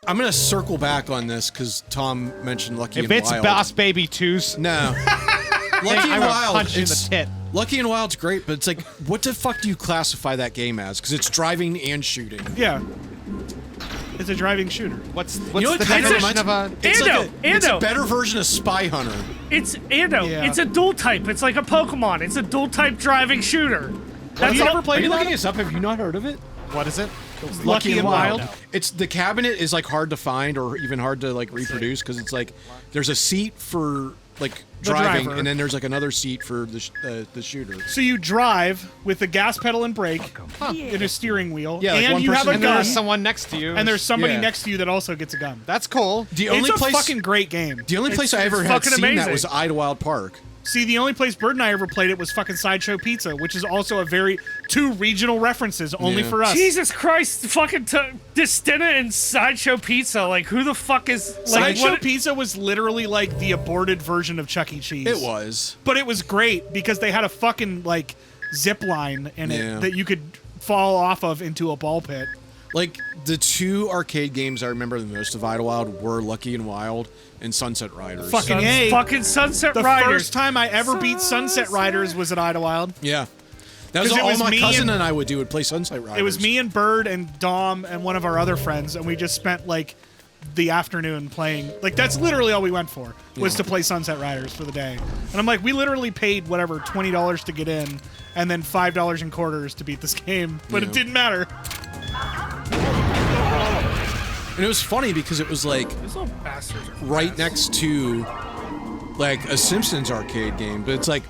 I'm going to circle back on this because Tom mentioned Lucky and Wild. If it's Boss Baby 2's... No. Lucky and Wild, punch in the tit. Lucky and Wild's great, but it's like, what the fuck do you classify that game as? Because it's driving and shooting. Yeah. It's a driving shooter. What's You know what the kind of definition of a... It's Ando, like it's a Ando. better version of Spy Hunter. It's Ando. Yeah. It's a dual type. It's like a Pokemon. It's a dual type driving shooter. Have you never Are played you that? looking this up? Have you not heard of it? What is it? Lucky and Wild. It's the cabinet is like hard to find or even hard to like reproduce because it's like there's a seat for like driving driver. and then there's like another seat for the shooter. So you drive with the gas pedal and brake and a steering wheel, Yeah, like and one you have person- a And gun, there's someone next to you. and there's somebody Yeah. next to you that also gets a gun. That's cool. The only It's a place fucking great game. the only place I it's ever had fucking seen that amazing. was Idlewild Park. See, the only place Bird and I ever played it was fucking Sideshow Pizza, which is also a two regional references only Yeah. for us. Jesus Christ, fucking Distina and Sideshow Pizza. Like, who the fuck is like Sideshow what? Pizza was literally like the aborted version of Chuck E. Cheese. It was. But it was great because they had a fucking like zip line in Yeah. it that you could fall off of into a ball pit. Like the two arcade games I remember the most of Idlewild were Lucky and Wild and Sunset Riders. Fucking A. Fucking Sunset The Riders. first time I ever beat Sunset Riders was at Idlewild. Yeah. That was 'Cause it all was my me cousin and- and I would do, would play Sunset Riders. It was me and Bird and Dom and one of our other friends, and we just spent like the afternoon playing. Like that's literally all we went for was to play Sunset Riders for the day. And I'm like, we literally paid whatever $20 to get in, and then $5 in quarters to beat this game, but Yeah. it didn't matter. And it was funny because it was like Those little bastards are right fast. next to like a Simpsons arcade game, but it's like,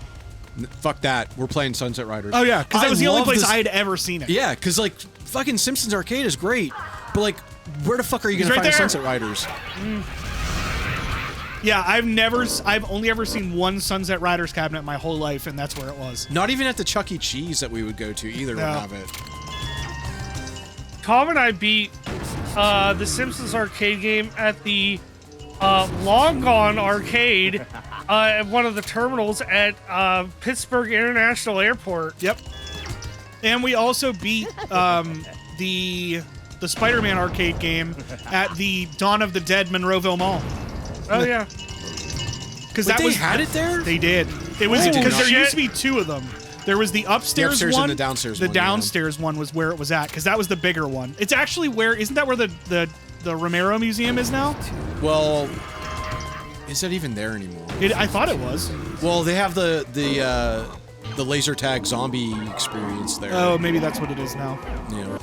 fuck that, we're playing Sunset Riders. Oh yeah, because that was the only love place this- I had ever seen it. Yeah, because like fucking Simpsons arcade is great, but like, where the fuck are you gonna right find a there. Sunset Riders? Yeah, I've only ever seen one Sunset Riders cabinet my whole life, and that's where it was. Not even at the Chuck E. Cheese that we would go to either would No. have it. Tom and I beat the Simpsons arcade game at the Long Gone arcade at one of the terminals at Pittsburgh International Airport. Yep. And we also beat the Spider-Man arcade game at the Dawn of the Dead Monroeville Mall. Oh yeah. Because Wait, that they was had it there? They did. It was Oh, because there shit. used to be two of them. There was the upstairs, upstairs one. and the downstairs The one, yeah. downstairs one was where it was at because that was the bigger one. It's actually where isn't that where the Romero Museum is now? Well, is that even there anymore? I thought it was. Well, they have the laser tag zombie experience there. Oh, maybe that's what it is now. Yeah.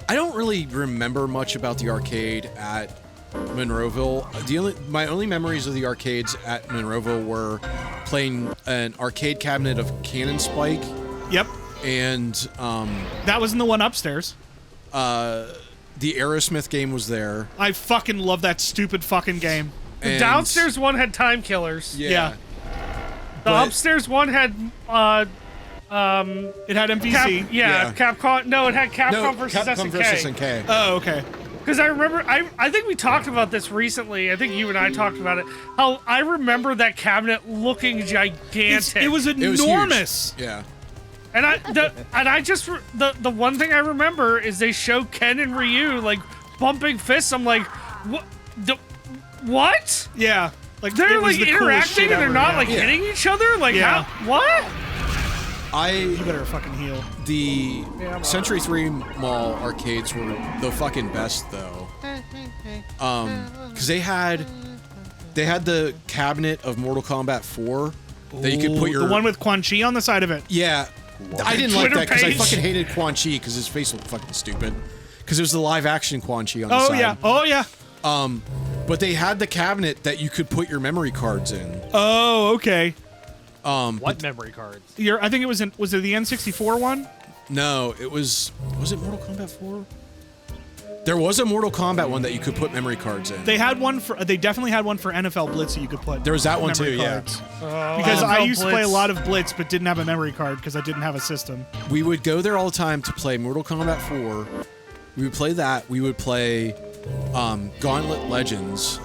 I don't really remember much about the arcade at Monroeville. My only memories of the arcades at Monroeville were playing an arcade cabinet of Cannon Spike Yep. and That was in the one upstairs. the Aerosmith game was there. I fucking love that stupid fucking game. The And- downstairs one had time killers. Yeah. The but- upstairs one had It had MVC. Yeah. Capcom. No, it had Capcom No, versus Capcom versus SNK. SNK. Oh, okay. Because I remember, I think we talked about this recently. I think you and I talked about it. How I remember that cabinet looking gigantic. It was It was enormous. huge. Yeah. And the one thing I remember is they show Ken and Ryu like bumping fists. I'm like, what? What? Yeah. Like They're it was like the coolest interacting shit and they're ever, not yeah. like hitting each other. Like Yeah. how? What? You better fucking heal. The Yeah, I'm Century 3 Mall arcades were the fucking best though. Because they had the cabinet of Mortal Kombat 4 that you could put your the one with Quan Chi on the side of it. Yeah. I didn't like Twitter that because I page. fucking hated Quan Chi because his face looked fucking stupid. Because it was the live action Quan Chi on the Oh side. yeah. Oh yeah. But they had the cabinet that you could put your memory cards in. Oh okay. What memory cards? I think it was was it the N64 one? No, it was it Mortal Kombat 4? There was a Mortal Kombat one that you could put memory cards in. They definitely had one for NFL Blitz that you could put. There was that one memory too, yeah. cards. Because NFL I used to play a Blitz. lot of Blitz, but didn't have a memory card because I didn't have a system. We would go there all the time to play Mortal Kombat 4 We would play that. We would play Gauntlet Legends.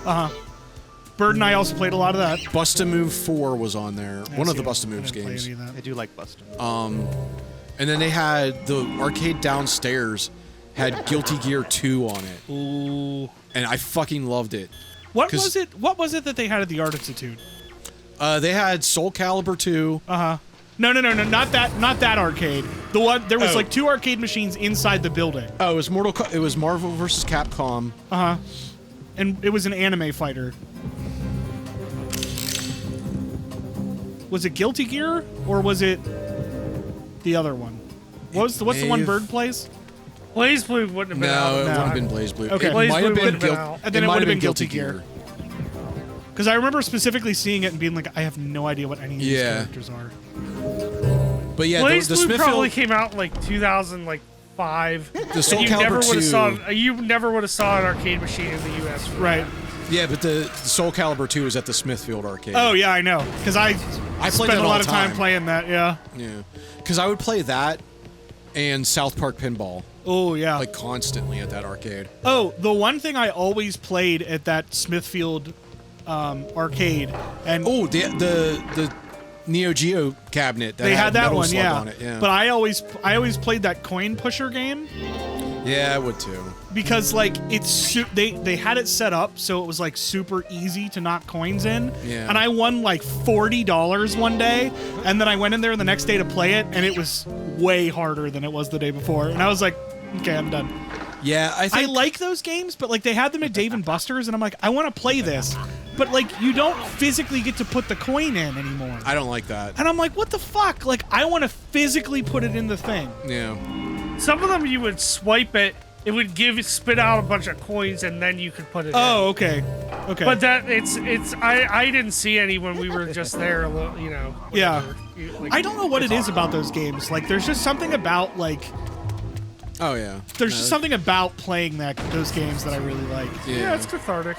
Bird and I also played a lot of that. Bust a Move 4 was on there. One of the Bust a Moves games. I do like Buster. And then they had the arcade downstairs had Guilty Gear 2 on it. Ooh. And I fucking loved it. What was it? What was it that they had at the Art Institute? They had Soul Calibur 2. No, not that arcade. The one there was like 2 arcade machines inside the building. Oh, it was Marvel vs. Capcom. And it was an anime fighter. Was it Guilty Gear or was it the other one? What's the one Bird plays? Blaze Blue wouldn't have been out. No, it at the wouldn't have time. been Blaze Blue. Okay. It Blaze might Blue have been wouldn't have been out. And then it might would have have been Guilty Guilty Gear. Because I remember specifically seeing it and being like, I have no idea what any of these characters are. But yeah, Blaze the Blue Smithfield, probably came out in like 2005. the Soul You never Calibur would have 2. saw. You never would have saw an arcade machine in the U.S. for Right. that. Yeah, but the Soul Calibur 2 is at the Smithfield arcade. Oh, yeah, I know. Because I played spent it a all lot the of time time. playing that, yeah. Yeah. Because I would play that and South Park Pinball, Oh, yeah. like, constantly at that arcade. Oh, the one thing I always played at that Smithfield arcade, and Oh, the Neo Geo cabinet. That they had that Metal one, Slug yeah. on it, yeah. But I always played that coin pusher game Yeah, I would too. because like they had it set up so it was like super easy to knock coins in. Yeah. And I won like $40 one day, and then I went in there the next day to play it, and it was way harder than it was the day before. And I was like, okay, I'm done. Yeah, I I think like those games, but like they had them at Dave and Buster's, and I'm like, I want to play this, but like you don't physically get to put the coin in anymore. I don't like that. And I'm like, what the fuck? Like I want to physically put it in the thing. Yeah. Some of them you would swipe it, it would spit out a bunch of coins, and then you could put it in. Oh, okay, okay. But that it's I didn't see any when we were just there, you know. Yeah. whatever. Like, I don't know what it is about those games. Like there's just something about like Oh yeah. there's just something about playing those games that I really like. Yeah, it's cathartic.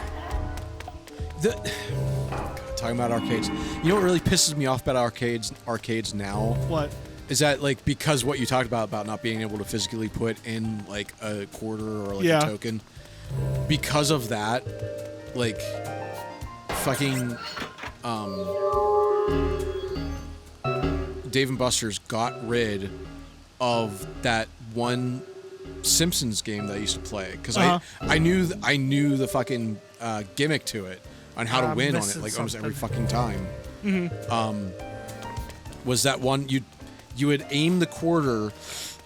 Talking about arcades. You know what really pisses me off about arcades now? What? Is that like because what you talked about not being able to physically put in like a quarter or like Yeah. a token? Because of that, like fucking Dave and Buster's got rid of that one Simpsons game that I used to play because I knew the fucking gimmick to it on how to win on it like almost every fucking time. Was that one you would aim the quarter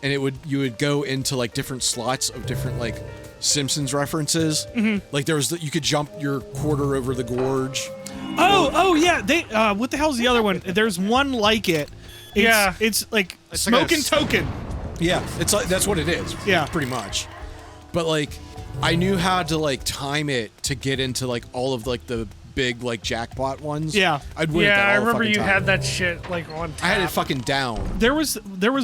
and you would go into like different slots of different like Simpsons references. Like you could jump your quarter over the gorge. Oh yeah. They what the hell's the other one? There's one like it. It's like Smoking Token. Yeah, it's like that's what it is. Yeah. Pretty much. But like I knew how to like time it to get into like all of like the big like jackpot ones. Yeah. I'd win at that Yeah, all I the remember fucking you time. had that shit like on tap. I had it fucking down. There was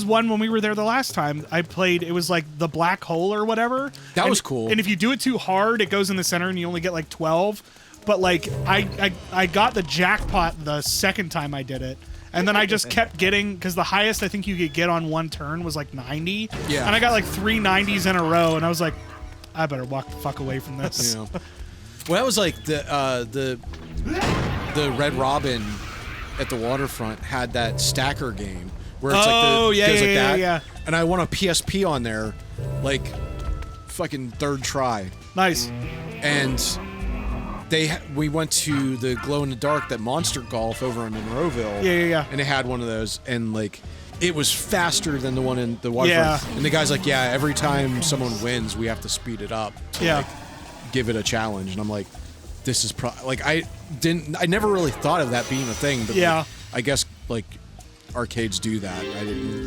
one when we were there the last time. I played. It was like the black hole or whatever. That And- was cool. And if you do it too hard, it goes in the center, and you only get like 12. But like I got the jackpot the second time I did it, and then I just kept getting because the highest I think you could get on one turn was like 90. Yeah. And I got like 3 90s in a row, and I was like, I better walk the fuck away from this. You know. Well, that was like the Red Robin at the waterfront had that stacker game where it's Oh, like yeah, goes yeah, like yeah, that. yeah. And I won a PSP on there, like fucking third try. Nice. And we went to the glow in the dark, that Monster Golf over in Monroeville. Yeah. And they had one of those, and like it was faster than the one in the waterfront. Yeah. And the guy's like, yeah, every time someone wins, we have to speed it up. To, Yeah. like, give it a challenge. And I'm like, this is like I never really thought of that being a thing, but Yeah. like, I guess like arcades do that. I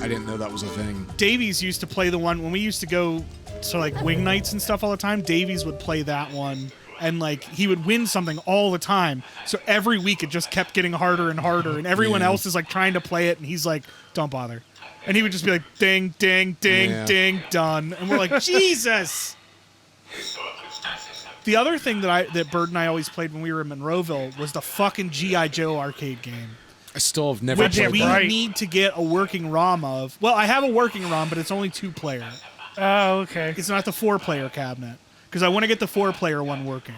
didn't know that was a thing. Davies used to play the one when we used to go to like wing nights and stuff all the time. Davies would play that one, and like he would win something all the time. So every week it just kept getting harder and harder, and everyone Yeah. else is like trying to play it, and he's like, "Don't bother," and he would just be like, "Ding, ding, ding, Yeah. ding, done," and we're like, "Jesus." The other thing that Bird and I always played when we were in Monroeville was the fucking G.I. Joe arcade game. I still have never Which played we that. need to get a working ROM of. Well, I have a working ROM, but it's only 2-player. Oh, okay. It's not the 4-player cabinet because I want to get the 4-player one working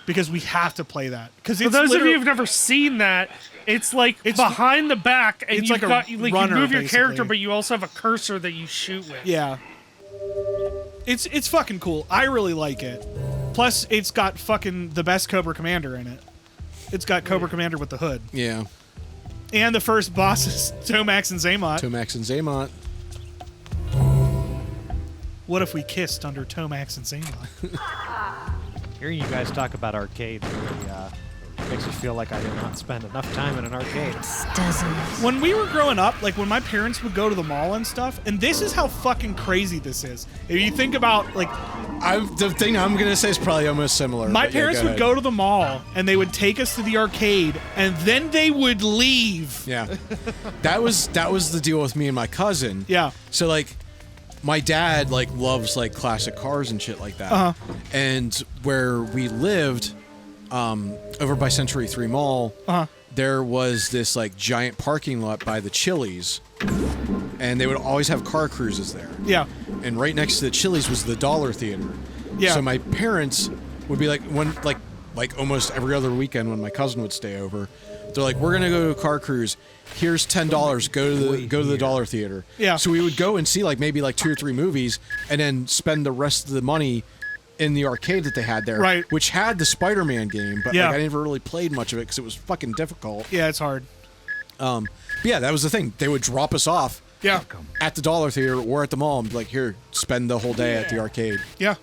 because we have to play that. Because For those of you who've never seen that, it's like behind the back, and it's you've like a got like runner, you move your basically. character, but you also have a cursor that you shoot with. Yeah. It's fucking cool. I really like it. Plus, it's got fucking the best Cobra Commander in it. It's got Cobra Commander with the hood. Yeah. And the first boss is Tomax and Zaymot. Tomax and Zaymot. What if we kissed under Tomax and Zaymot? Hearing you guys talk about arcade really makes me feel like I did not spend enough time in an arcade. When we were growing up, like when my parents would go to the mall and stuff, and this is how fucking crazy this is. If you think about, like, The thing I'm going to say is probably almost similar. my but yeah, parents would ahead. go to the mall and they would take us to the arcade, and then they would leave. Yeah. That was the deal with me and my cousin. Yeah. So, like, my dad, like, loves, like, classic cars and shit like that. Uh-huh. And where we lived, over by Century 3 Mall, Uh-huh. there was this, like, giant parking lot by the Chili's. And they would always have car cruises there. Yeah. And right next to the Chili's was the Dollar Theater. Yeah. So my parents would be like, like almost every other weekend when my cousin would stay over, they're like, we're gonna go to a car cruise. Here's $10. Go to the Dollar Theater. Yeah. So we would go and see like maybe like 2 or 3 movies, and then spend the rest of the money in the arcade that they had there, Right. which had the Spider-Man game, but Yeah. like, I never really played much of it because it was fucking difficult. Yeah, it's hard. But yeah, that was the thing. They would drop us off Yeah. at the Dollar Theater or at the mall and be like, here, spend the whole day at the arcade. Yeah.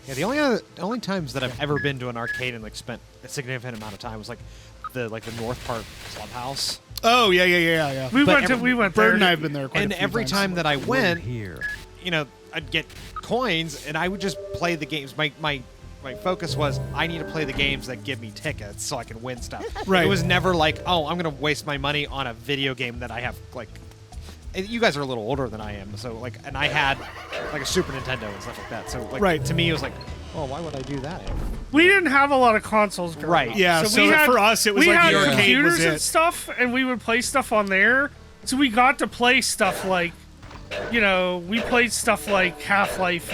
Yeah, the only times that I've ever been to an arcade and like spent a significant amount of time was like the North Park Clubhouse. Oh, yeah. We But went Bird there. and I have been there quite And a few every times. time that I went, you know, I'd get coins and I would just play the games. My focus was I need to play the games that give me tickets so I can win stuff. Right. It was never like, oh, I'm gonna waste my money on a video game that I have like. And you guys are a little older than I am, so like, and I had like a Super Nintendo and stuff like that. So like, Right. to me, it was like, well, why would I do that? We didn't have a lot of consoles growing Right. up. Yeah, so for us, it was we like had the arcade computers was and it. stuff, and we would play stuff on there. So we got to play stuff like, you know, we played stuff like Half-Life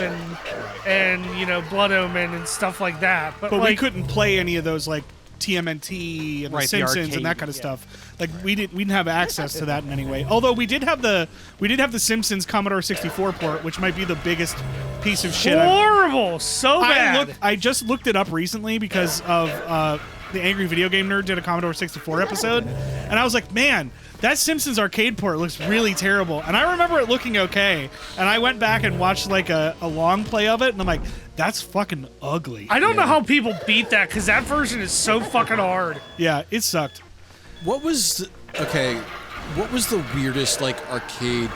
and you know, Blood Omen and stuff like that. But But like, we couldn't play any of those like TMNT and Right, The the Simpsons arcade, and that kind of yeah. stuff. Like we didn't have access to that in any way. Although we did have the Simpsons Commodore 64 port, which might be the biggest piece of shit. horrible, so bad. I just looked it up recently because of the Angry Video Game Nerd did a Commodore 64 episode, and I was like, man, that Simpsons arcade port looks really terrible. And I remember it looking okay, and I went back and watched like a long play of it, and I'm like, that's fucking ugly. I don't know how people beat that because that version is so fucking hard. Yeah, it sucked. What was the weirdest like arcade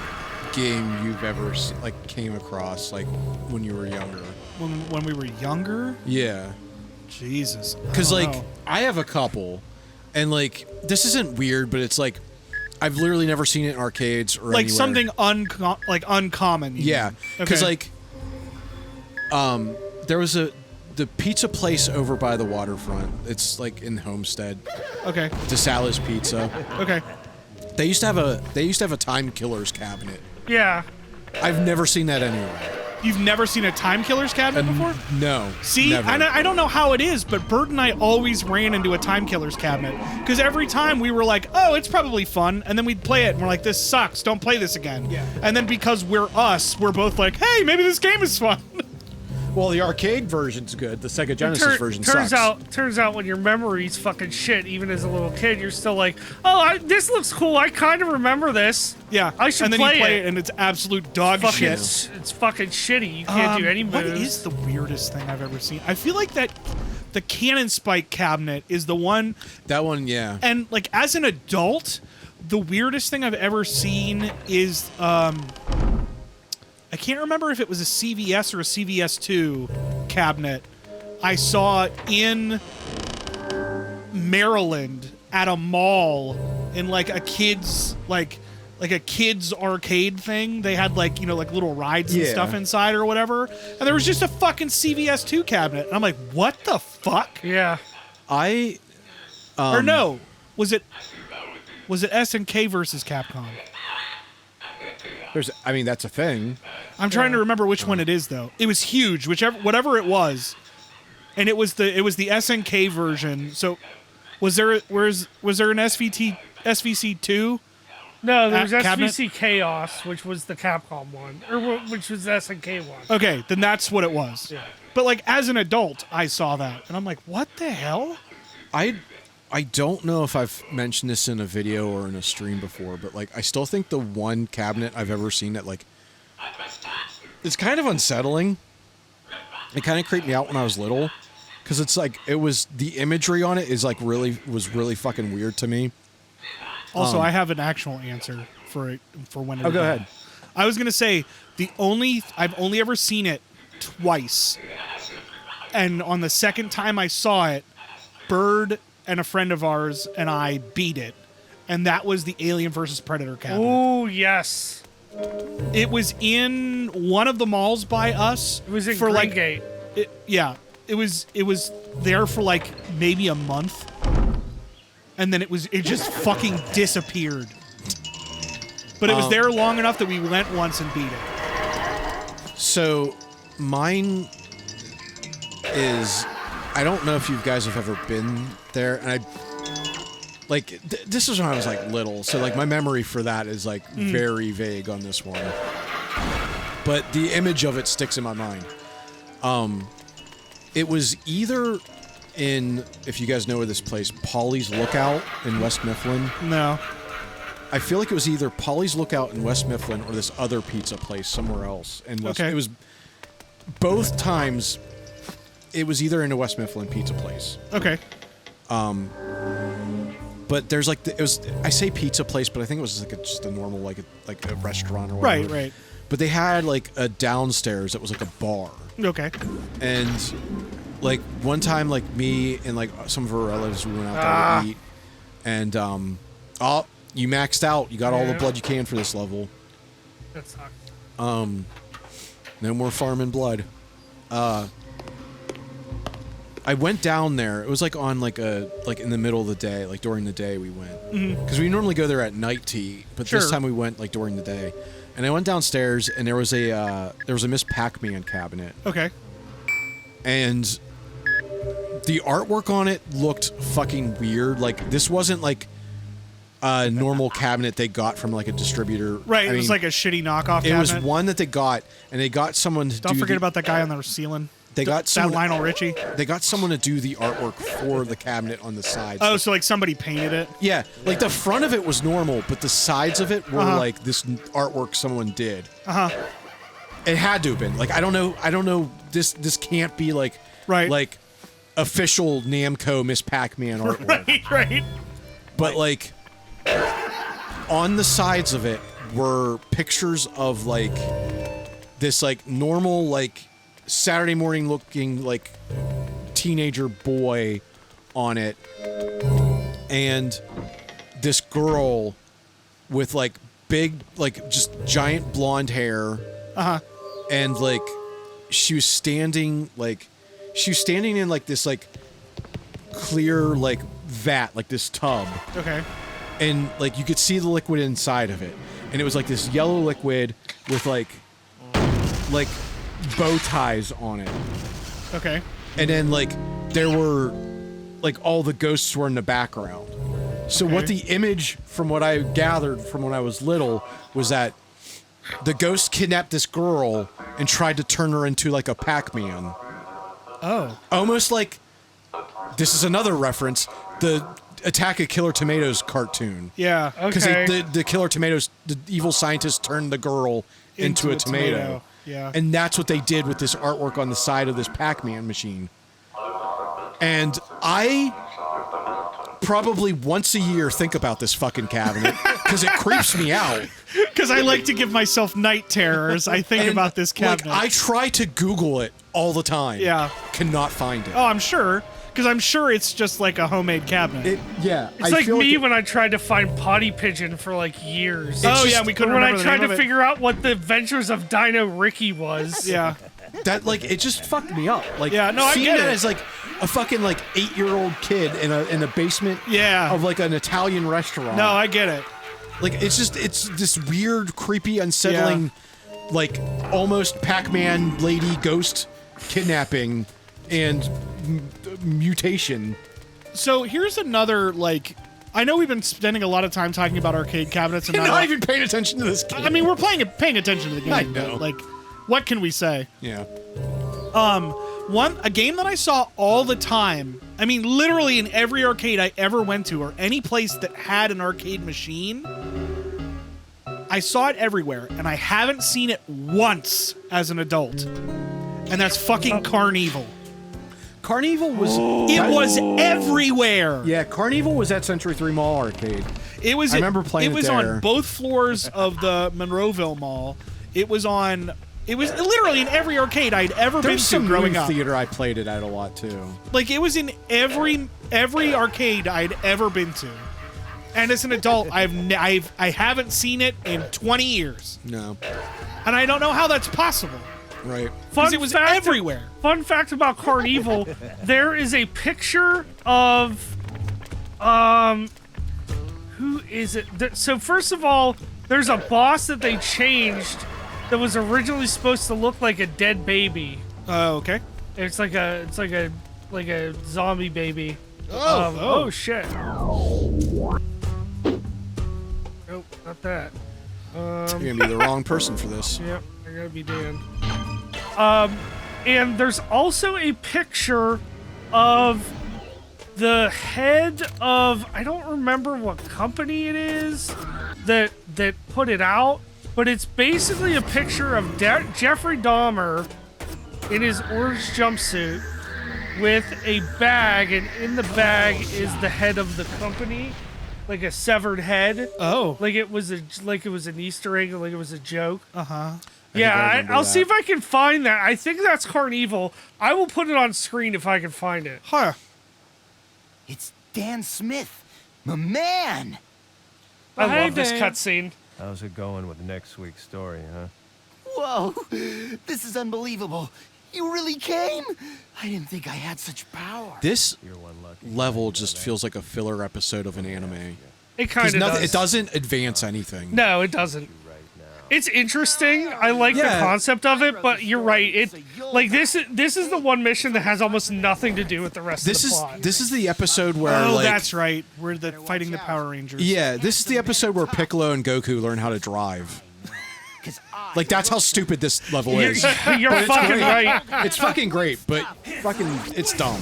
game you've ever like came across like when you were younger? When we were younger, Yeah, Jesus. because I don't like know. I have a couple, and like this isn't weird, but it's like I've literally never seen it in arcades or like anywhere. something uncommon. you Yeah, mean. because Okay. like there was the pizza place over by the waterfront. It's like in Homestead, Okay. DeSala's Pizza. Okay. They used to have a Time Killers cabinet. Yeah. I've never seen that anywhere. You've never seen a Time Killers cabinet before? No. See, never. I don't know how it is, but Bert and I always ran into a Time Killers cabinet. Because every time we were like, oh, it's probably fun. And then we'd play it and we're like, this sucks. Don't play this again. Yeah. And then because we're us, we're both like, hey, maybe this game is fun. Well, the arcade version's good. The Sega Genesis version turns sucks. Turns out when your memory's fucking shit, even as a little kid, you're still like, oh, this looks cool. I kind of remember this. Yeah. I should and then play you play it. it and it's absolute dog Fucking, shit. it's fucking shitty. You can't do any moves. What is the weirdest thing I've ever seen? I feel like that the Cannon Spike cabinet is the one. That one, yeah. And like as an adult, the weirdest thing I've ever seen is I can't remember if it was a CVS or a CVS2 cabinet I saw in Maryland at a mall in like a kids a kids arcade thing. They had like, you know, like little rides and Yeah. stuff inside or whatever. And there was just a fucking CVS2 cabinet. And I'm like, what the fuck? Yeah. Or no, was it SNK versus Capcom? I mean, that's a thing. I'm trying to remember which one it is though. It was huge, whatever it was, and it was the SNK version. So, was there an SVC 2? No, there was Cabinet? SVC Chaos, which was the Capcom one, or which was the SNK one. Okay, then that's what it was. Yeah. But like as an adult, I saw that, and I'm like, what the hell? I don't know if I've mentioned this in a video or in a stream before, but like I still think the one cabinet I've ever seen that like it's kind of unsettling. It kind of creeped me out when I was little because it's like the imagery on it is like was really fucking weird to me. Also, I have an actual answer for when it. Oh, go ahead. I was gonna say I've only ever seen it twice, and on the second time I saw it, Bird and a friend of ours and I beat it, and that was the Alien vs Predator cabinet. Oh yes, It was in one of the malls by us. it was in for like Gate. it was there for like maybe a month, and then it just fucking disappeared. But it was there long enough that we went once and beat it. So mine is, I don't know if you guys have ever been there, and this is when I was like little, so like my memory for that is like very vague on this one. But the image of it sticks in my mind. It was either in, if you guys know where this place, Polly's Lookout in West Mifflin. No. I feel like it was either Polly's Lookout in West Mifflin or this other pizza place somewhere else in West. Okay. It was both times. It was either in a West Mifflin pizza place. Okay. But there's like I say pizza place, but I think it was like just a normal like a restaurant or whatever. Right. But they had like a downstairs that was like a bar. Okay. And like one time, like me and like some of our relatives, we went out there to eat, and you maxed out. You got all the blood you can for this level. That sucks. No more farming blood. I went down there. It was like on like in the middle of the day, like during the day we went, because we normally go there at night to eat, but this time we went like during the day. And I went downstairs, and there was a Miss PacMan cabinet. Okay. And the artwork on it looked fucking weird. Like this wasn't like a normal cabinet they got from like a distributor. Right. It was like a shitty knockoff cabinet. It was one that they got, and they got someone to Don't forget about that guy on the ceiling. They got someone, that Lionel Richie. They got someone to do the artwork for the cabinet on the sides. Oh, so like somebody painted it? Yeah, like the front of it was normal, but the sides of it were like this artwork someone did. It had to have been. Like I don't know. This can't be like like official Namco Miss Pac-Man artwork. Right. But like on the sides of it were pictures of like this like normal like Saturday morning looking like teenager boy on it, and this girl with like big like just giant blonde hair, and like she was standing in like this like clear like vat, like this tub. Okay. And like you could see the liquid inside of it, and it was like this yellow liquid with like bow ties on it. Okay. And then like there were like all the ghosts were in the background. So what the image from what I gathered from when I was little was that the ghost kidnapped this girl and tried to turn her into like a Pac-Man. Oh. Almost like, this is another reference, the Attack of Killer Tomatoes cartoon. Yeah. Because Okay. the Killer Tomatoes, the evil scientist turned the girl into a tomato. Yeah. And that's what they did with this artwork on the side of this Pac-Man machine. And I probably once a year think about this fucking cabinet because it creeps me out. Because I like to give myself night terrors. I think about this cabinet. Like, I try to Google it all the time. Yeah. Cannot find it. Oh, I'm sure. Because I'm sure it's just like a homemade cabinet. It's like me when I tried to find Potty Pigeon for like years. We couldn't when remember I the tried name to of it. figure out what the Adventures of Dino Ricky was. Yeah. That like it just fucked me up. Like Yeah, no, I seeing get that it. as like a fucking like 8-year-old kid in a basement Yeah. of like an Italian restaurant. No, I get it. Like it's this weird, creepy, unsettling, like almost Pac-Man lady ghost kidnapping and mutation. So here's another, like, I know we've been spending a lot of time talking about arcade cabinets and You're not even paying attention to this game. I mean, we're paying attention to the game. I know. But, like, what can we say? Yeah. A game that I saw all the time, I mean, literally in every arcade I ever went to, or any place that had an arcade machine, I saw it everywhere, and I haven't seen it once as an adult. And that's fucking Carnival. Carnival was... It was everywhere. Yeah, Carnival was at Century 3 Mall Arcade. It was. I remember playing it was it there. on both floors of the Monroeville Mall. It was on. It was literally in every arcade I'd ever been There's to some growing movie up. theater I played it at a lot, too. Like, it was in every arcade I'd ever been to. And as an adult, I haven't seen it in 20 years. No. And I don't know how that's possible. Right. Because it was everywhere. Fun fact about Carnival, there is a picture of, who is it? So first of all, there's a boss that they changed that was originally supposed to look like a dead baby. Okay. It's like a zombie baby. Oh. Oh shit. Nope, not that. You're gonna be the wrong person for this. Yep, I gotta be Dan. And there's also a picture of the head of, I don't remember what company it is that put it out, but it's basically a picture of Jeffrey Dahmer in his orange jumpsuit with a bag, and in the bag is the head of the company, like a severed head. Oh. Like it was an Easter egg, like it was a joke. Uh-huh. Yeah, I'll see if I can find that. I think that's Carnival. I will put it on screen if I can find it. Huh. It's Dan Smith, my man. I love this cutscene. How's it going with next week's story, huh? Whoa, this is unbelievable. You really came? I didn't think I had such power. This You're one lucky level just feels like a filler episode of an anime. It kind of does. It doesn't advance anything. No, it doesn't. right now. It's interesting. I like the Yeah. concept of it, but you're right. This is the one mission that has almost nothing to do with the rest of the plot. This is the episode where Oh, like that's right. We're fighting the Power Rangers. yeah, this is the episode where Piccolo and Goku learn how to drive. Like that's how stupid this level is. You're But it's fucking great. right. It's fucking great, but fucking it's dumb.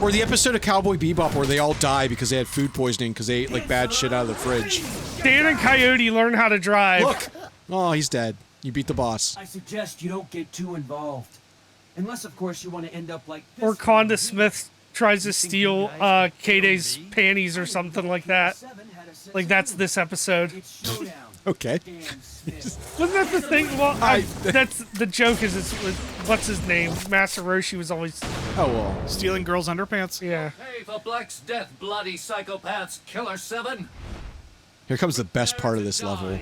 Or the episode of Cowboy Bebop where they all die because they had food poisoning because they ate like bad shit out of the fridge. Dan and Coyote learn how to drive. Look! Oh, he's dead. You beat the boss. I suggest you don't get too involved. Unless, of course, you want to end up like this. Or Conda Smith tries to steal K-Day's panties or something like that. Like that's this episode. It's showdown. Okay. Dan Smith. Wasn't that the thing? Well, that's the joke. Is it's what's his name? Master Roshi was always Oh well. Stealing girls' underpants. yeah. Hey, for Black's death, bloody psychopaths, Killer 7. Here comes the best part of this level.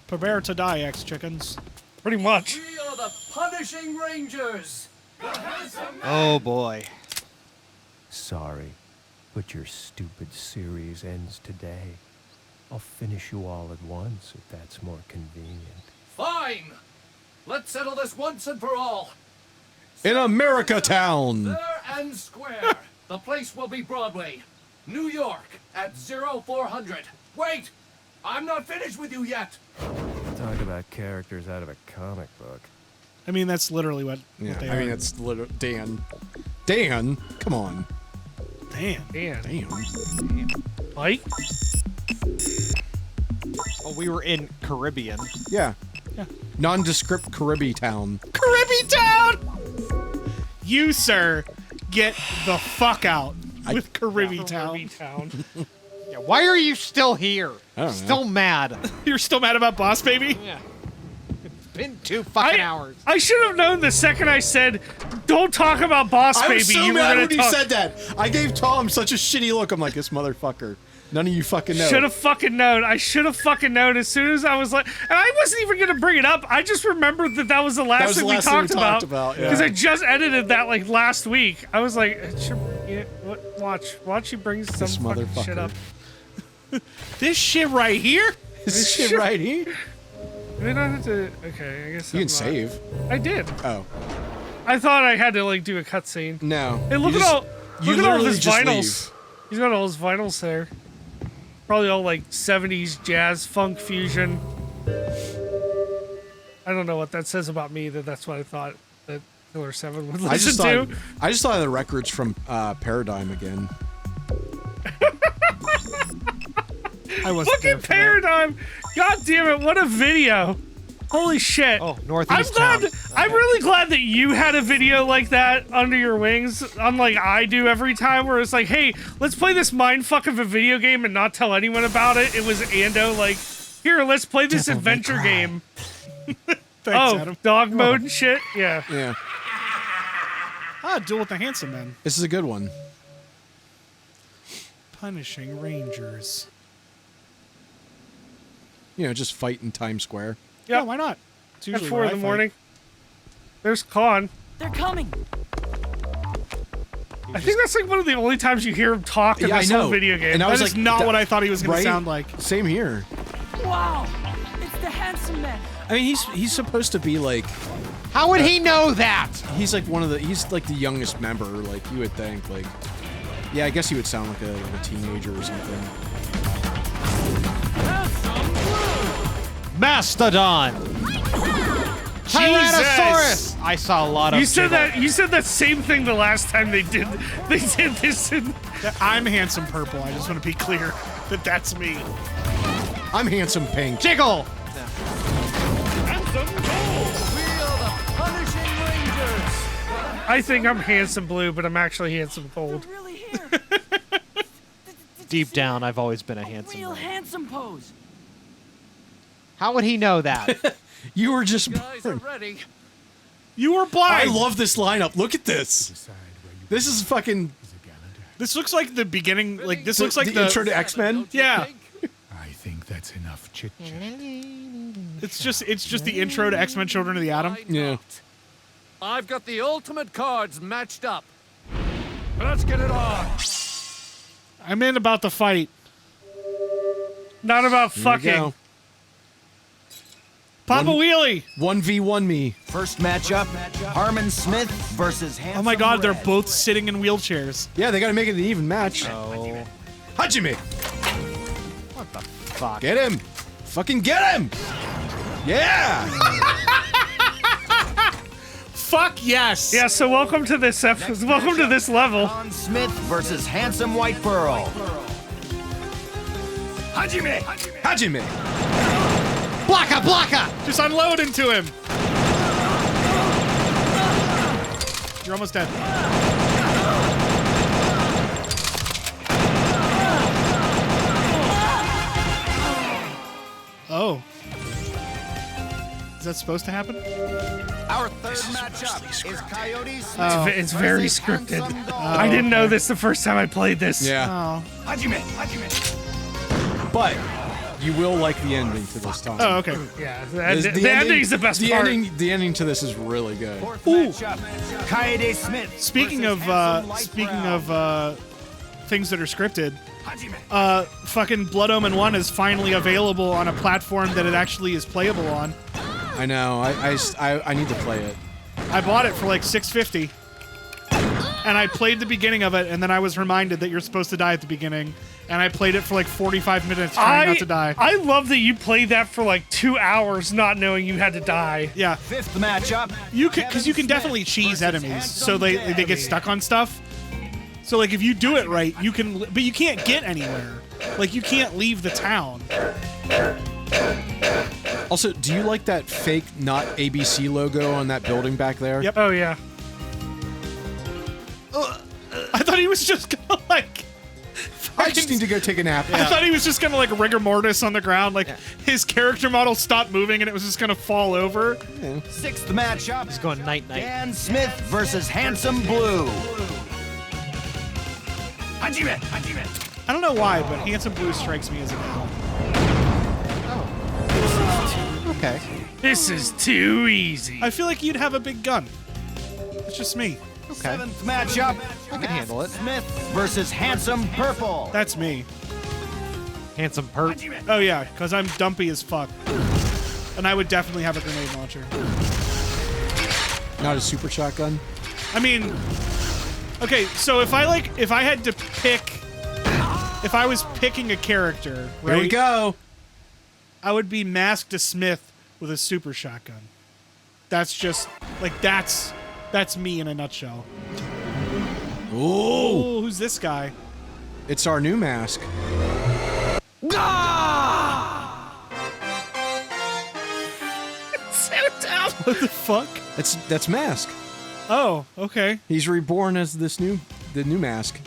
Prepare to die, ex-chickens. Pretty much. We are the Punishing Rangers. Oh boy. Sorry, but your stupid series ends today. I'll finish you all at once if that's more convenient. Fine. Let's settle this once and for all. In America Town! Fair and square. The place will be Broadway, New York, at 0400. Wait! I'm not finished with you yet. Talk about characters out of a comic book. I mean, that's literally what Yeah, they I mean are. it's literally Dan. Dan, come on. Damn. Dan. Damn. Mike. Oh, we were in Caribbean. Yeah. Nondescript Caribbean town. Caribbean Town! You, sir, get the fuck out with Caribbean Town. Town. Yeah, why are you still here? I don't know. Still mad. You're still mad about Boss Baby? Yeah. It's been 2 fucking hours. I should have known the second I said, "Don't talk about Boss I Baby." was so you were mad gonna when he talk. said that. I gave Tom such a shitty look. I'm like, this motherfucker. None of you fucking know. Should have fucking known. I should have fucking known as soon as I was like, and I wasn't even gonna bring it up. I just remembered that was the last was thing the we last thing we talked talked about about, yeah. because I just edited that like last week. I was like, Yeah, watch you bring some This fucking motherfucker. shit up. This shit right here. This shit right here. Do I not have to? Okay, I guess You I'm can save. I did. Oh I thought I had to like do a cutscene. no. Hey, look You at just- all. you Look at all of literally his just vinyls. leave. He's got all his vinyls there. Probably all like 70s jazz funk fusion. I don't know what that says about me. That's what I thought that Killer 7 would I just listen thought to. I just thought of the records from Paradigm again. I wasn't there Fucking for that. Paradigm! God damn it! What a video! Holy shit! Oh, I'm Northeast glad. Town. I'm really glad that you had a video like that under your wings, unlike I do every time, where it's like, "Hey, let's play this mindfuck of a video game and not tell anyone about it." It was Ando, like, "Here, let's play this adventure game." Thanks, Oh, Adam. dog mode and shit. Yeah. Yeah, Ah, Duel with the Handsome Men. this is a good one. Punishing Rangers. You know, just fight in Times Square. Yeah, Yep. why not? It's At usually 4 where in the I fight. morning. There's Khan. They're coming. I think that's like one of the only times you hear him talk in Yeah, I this whole know. video game. And I That was is like, not what I thought he was going right? to sound like. Same here. Wow, it's the Handsome Man. I mean, he's supposed to be like How would he know that? he's like he's like the youngest member. Like you would think. Like yeah, I guess he would sound like a teenager or something. Mastodon. Tyrannosaurus. I saw a lot of. You said jiggle. that. You said that same thing the last time they did. They did this. I'm Handsome Purple. I just want to be clear that that's me. I'm handsome pink. Jiggle. I think I'm handsome blue, but I'm actually handsome gold. They're really here. Deep down, I've always been a handsome. Real man. handsome pose. How would he know that? You were just Guys are born. ready. You were I blind. love this lineup. Look at this. This is fucking This looks like the beginning. Like this looks like the intro to X-Men. Don't you Yeah. think? I think that's enough chit chat. It's just the intro to X-Men: Children of the Atom. Why Yeah. not? I've got the ultimate cards matched up. Let's get it on. I'm in about the fight. Not about Here we fucking. go. Papa Wheelie. 1v1 me. First matchup, Harmon Smith versus Handsome Oh my God, they're Red. both sitting in wheelchairs. Yeah, they got to make it an even match. Oh, Hajime, what the fuck? get him. Fucking get him. Yeah. Fuck yes. Yeah. So welcome to this episode. Welcome to this level. Con Smith versus Handsome White Pearl. Hajime. Blocka, blocka. Just unload into him. You're almost dead. Oh. Is that supposed to happen? Our third matchup is Coyote Smith. Oh. It's very versus scripted. Handsome Dog. I didn't know this the first time I played this. Yeah. Oh. But you will like the ending to this time. Oh, okay. Yeah. The ending's the best the part. The ending to this is really good. Fourth matchup, Coyote Smith. Speaking versus of Handsome White Pearl. things that are scripted, fucking Blood Omen 1 is finally available on a platform that it actually is playable on. I know. I need to play it. I bought it for like $6.50, and I played the beginning of it, and then I was reminded that you're supposed to die at the beginning, and I played it for like 45 minutes trying not to die. I love that you played that for like 2 hours, not knowing you had to die. Yeah, Fifth matchup, you can because you can Kevin definitely Smith cheese versus enemies, so Handsome they get stuck on stuff. So like if you do it right, you can, but you can't get anywhere. Like you can't leave the town. Also, do you like that fake not ABC logo on that building back there? Yep. Oh yeah. I thought he was just gonna like. I just need to go take a nap. I thought he was just gonna like rigor mortis on the ground, like his character model stopped moving and it was just gonna fall over. Sixth matchup, He's going night night. Dan Smith versus Handsome Blue. I don't know why, but Handsome Blue strikes me as a villain. Okay. This is too easy. I feel like you'd have a big gun. It's just me. Okay. 7th matchup. I can handle it. Smith versus Handsome Purple. That's me. Handsome perp. Oh yeah, because I'm dumpy as fuck. And I would definitely have a grenade launcher. Not a super shotgun. I mean, okay, so if I had to pick, if I was picking a character, right? Here we go. I would be Masked to Smith with a super shotgun. That's just like that's me in a nutshell. Ooh. Oh, who's this guy? It's our new mask. What the fuck? That's Mask. Oh, okay. He's reborn as the new Mask.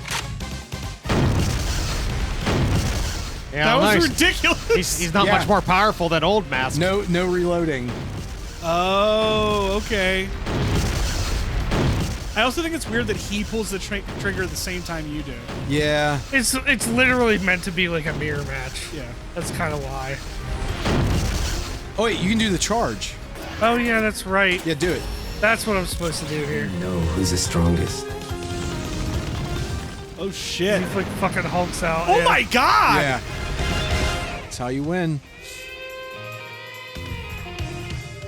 Yeah, That was nice. ridiculous. He's not Yeah. much more powerful than old Mask. No reloading. Oh, okay. I also think it's weird that he pulls the trigger at the same time you do. Yeah. It's literally meant to be like a mirror match. Yeah. That's kind of why. Oh wait, you can do the charge. Oh yeah, that's right. Yeah, do it. That's what I'm supposed to do here. Know who's the strongest. Oh shit. He like fucking hulks out. Oh yeah. my god! Yeah. That's how you win.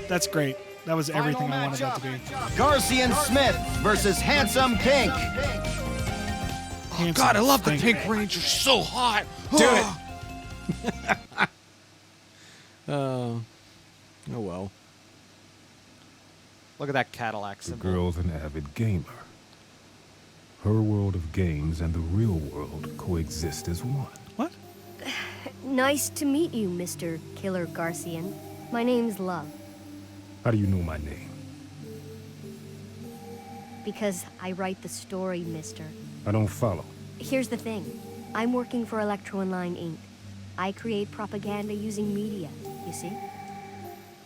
That's great. That was everything I wanted that to be. Garcian Smith versus Handsome Pink. Handsome God, I love the Pink. Pink Ranger so hot. Do it. Oh well. Look at that Cadillac The symbol. girl's an avid gamer. Her world of games and the real world coexist as one. What? Nice to meet you, Mr. Killer Garcian. My name's Love. How do you know my name? Because I write the story, mister. I don't follow. Here's the thing. I'm working for Electro-Online Inc. I create propaganda using media, you see?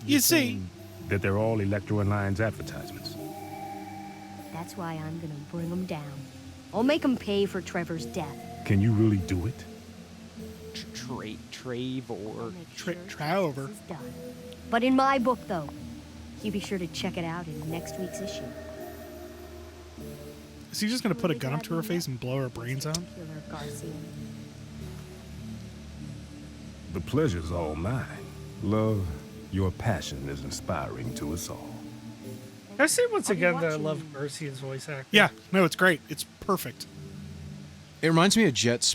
You see, That they're all Electro-Online's advertisements. That's why I'm gonna bring them down. I'll make them pay for Trevor's death. Can you really do it? Trevor. I'll make sure Trover. justice is done. But in my book, though, you be sure to check it out in next week's issue. is he just gonna put a gun up to her face and blow her brains out? Killer Garcian. The pleasure's all mine. Love, your passion is inspiring to us all. I say once again that I love Garcian's voice acting. Yeah, no, it's great. It's perfect. It reminds me of Jet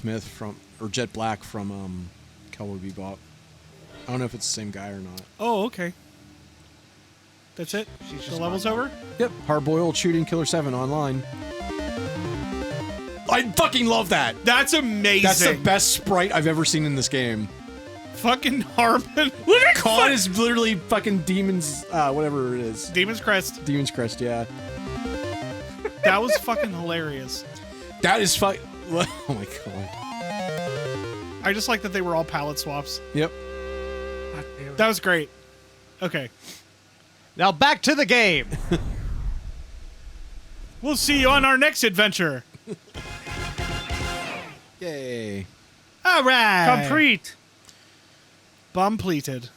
Black from Cowboy Bebop. I don't know if it's the same guy or not. Oh, okay. That's it? The level's over? Yep. Hard-boiled shooting Killer 7 online. I fucking love that. That's amazing. That's the best sprite I've ever seen in this game. Fucking Harmon. Look at Con is literally fucking Demon's, whatever it is. Demon's Crest. Demon's Crest, yeah. That was fucking hilarious. That is fuck. Oh my god. I just like that they were all palette swaps. Yep. God damn it. That was great. Okay. Now back to the game. We'll see you on our next adventure. Yay. All right. Complete. Bum pleated.